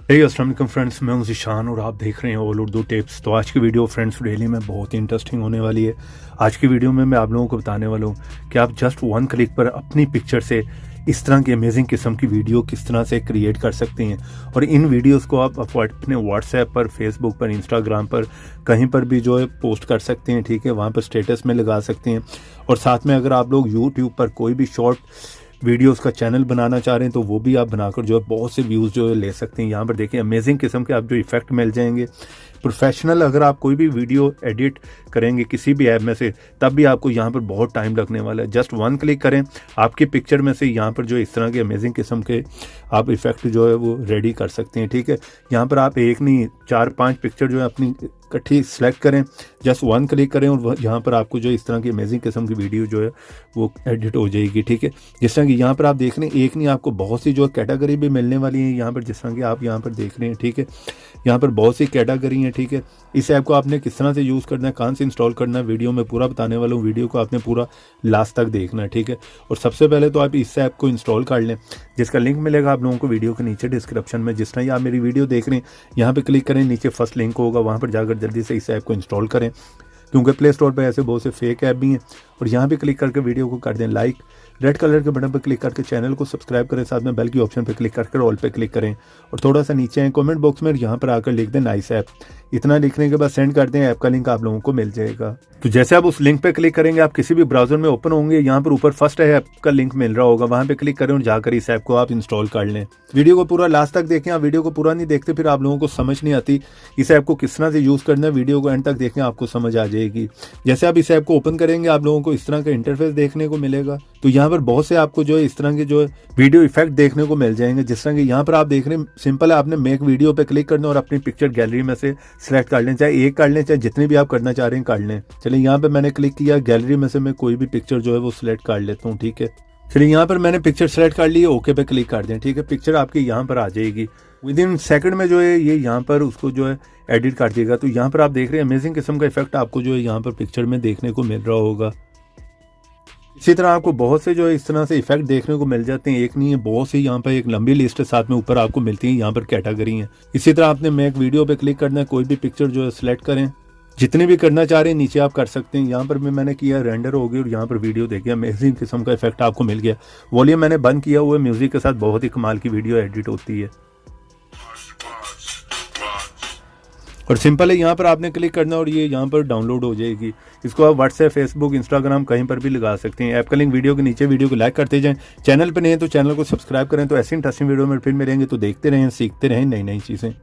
अस्सलाम वालेकुम फ्रेंड्स, मैं हूं ज़ीशान और आप देख रहे हैं ऑल उर्दू टिप्स। तो आज की वीडियो फ्रेंड्स डेली में बहुत ही इंटरेस्टिंग होने वाली है। आज की वीडियो में मैं आप लोगों को बताने वाला हूं कि आप जस्ट वन क्लिक पर अपनी पिक्चर से इस तरह की अमेजिंग किस्म की वीडियो किस तरह से क्रिएट कर सकते हैं। और इन वीडियोस को आप अपने व्हाट्सएप पर, फेसबुक पर, इंस्टाग्राम पर कहीं पर भी जो है पोस्ट कर सकते हैं। ठीक है, वहाँ पर स्टेटस में लगा सकते हैं। और साथ में अगर आप लोग यूट्यूब पर कोई भी शॉर्ट वीडियोस का चैनल बनाना चाह रहे हैं तो वो भी आप बनाकर जो है बहुत से व्यूज़ जो है ले सकते हैं। यहाँ पर देखिए अमेजिंग किस्म के आप जो इफेक्ट मिल जाएंगे। प्रोफेशनल अगर आप कोई भी वीडियो एडिट करेंगे किसी भी ऐप में से, तब भी आपको यहाँ पर बहुत टाइम लगने वाला है। जस्ट वन क्लिक करें, आपकी पिक्चर में से यहाँ पर जो इस तरह के अमेजिंग किस्म के आप इफेक्ट जो है वो रेडी कर सकते हैं। ठीक है, यहाँ पर आप एक नहीं 4-5 पिक्चर जो है अपनी इकट्ठी सेलेक्ट करें, जस्ट वन क्लिक करें और यहाँ पर आपको जो इस तरह की अमेजिंग किस्म की वीडियो जो है वो एडिट हो जाएगी। ठीक है, जिस तरह की यहाँ पर आप देख रहे हैं, एक नहीं आपको बहुत सी जो कैटेगरी भी मिलने वाली है यहाँ पर, जिस तरह की आप यहाँ पर देख रहे हैं। ठीक है, यहाँ पर बहुत सी कैटेगरी हैं। ठीक है, इस ऐप को आपने किस तरह से यूज़ करना है, कहाँ से इंस्टॉल करना है, वीडियो में पूरा बताने वाला हूँ। वीडियो को आपने पूरा लास्ट तक देखना है। ठीक है, और सबसे पहले तो आप इस ऐप को इंस्टॉल कर लें, जिसका लिंक मिलेगा आप लोगों को वीडियो के नीचे डिस्क्रिप्शन में। जिस तरह आप मेरी वीडियो देख रहे हैं, यहाँ पे क्लिक करें, नीचे फर्स्ट लिंक होगा, वहाँ पर जाकर जल्दी से इस ऐप को इंस्टॉल करें, क्योंकि प्ले स्टोर पर ऐसे बहुत से फेक ऐप भी हैं। और यहाँ पे क्लिक करके वीडियो को कर दें लाइक, रेड कलर के बटन पर क्लिक करके चैनल को सब्सक्राइब करें, साथ में बेल की ऑप्शन पर क्लिक करके ऑल पे क्लिक करें। और थोड़ा सा नीचे आए कमेंट बॉक्स में यहाँ पर आकर लिख दें नाइस ऐप। इतना लिखने के बाद सेंड कर दें, ऐप का लिंक आप लोगों को मिल जाएगा। तो जैसे आप उस लिंक पे क्लिक करेंगे, आप किसी भी ब्राउजर में ओपन होंगे, यहाँ पर ऊपर फर्स्ट ऐप का लिंक मिल रहा होगा, वहाँ पे क्लिक करें और जाकर इस ऐप को आप इंस्टॉल कर लें। वीडियो को पूरा लास्ट तक देखें। आप वीडियो को पूरा नहीं देखते फिर आप लोगों को समझ नहीं आती इस ऐप को किस तरह से यूज़ करना है। वीडियो को एंड तक देखें, आपको समझ आ जाएगी। जैसे आप इस ऐप को ओपन करेंगे, आप लोगों को इस तरह का इंटरफेस देखने को मिलेगा। तो यहाँ पर बहुत से आपको जो है इस तरह के जो है वीडियो इफेक्ट देखने को मिल जाएंगे। जिस तरह के यहाँ पर आप देख रहे हैं, सिंपल है, आपने मेक वीडियो पे क्लिक करना और अपनी पिक्चर गैलरी में से सिलेक्ट कर लें, चाहे एक कर लें, चाहे जितनी भी आप करना चाह रहे हैं कर लें। चलिए, यहाँ पे मैंने क्लिक किया, गैलरी में से मैं कोई भी पिक्चर जो है वो सिलेक्ट कर लेता हूँ। ठीक है, चलिए यहाँ पर मैंने पिक्चर सेलेक्ट कर ली है, ओके पे क्लिक कर दें। ठीक है, पिक्चर आपकी यहाँ पर आ जाएगी। विद इन सेकंड में जो है ये यहाँ पर उसको जो है एडिट कर दिएगा। तो यहाँ पर आप देख रहे हैं अमेजिंग किस्म का इफेक्ट आपको जो है यहाँ पर पिक्चर में देखने को मिल रहा होगा। इसी तरह आपको बहुत से जो है इस तरह से इफेक्ट देखने को मिल जाते हैं, एक नहीं है, बहुत सी यहाँ पर एक लंबी लिस्ट है, साथ में ऊपर आपको मिलती है यहाँ पर कैटेगरी है। इसी तरह आपने मेक वीडियो पे क्लिक करना है, कोई भी पिक्चर जो है सिलेक्ट करें, जितनी भी करना चाह रहे हैं नीचे आप कर सकते हैं। यहाँ पर भी मैंने किया, रेंडर हो गई और यहाँ पर वीडियो देखिए अमेजिंग किस्म का इफेक्ट आपको मिल गया। वॉल्यूम मैंने बंद किया हुआ है, म्यूजिक के साथ बहुत ही कमाल की वीडियो एडिट होती है। और सिंपल है, यहाँ पर आपने क्लिक करना और ये यहाँ पर डाउनलोड हो जाएगी। इसको आप व्हाट्सएप, फेसबुक, इंस्टाग्राम कहीं पर भी लगा सकते हैं। ऐप का लिंक वीडियो के नीचे, वीडियो को लाइक करते जाएं। चैनल पर नहीं है तो चैनल को सब्सक्राइब करें। तो ऐसी इंटरेस्टिंग वीडियो में फिर मिलेंगे, तो देखते रहें, सीखते रहें नई नई चीज़ें।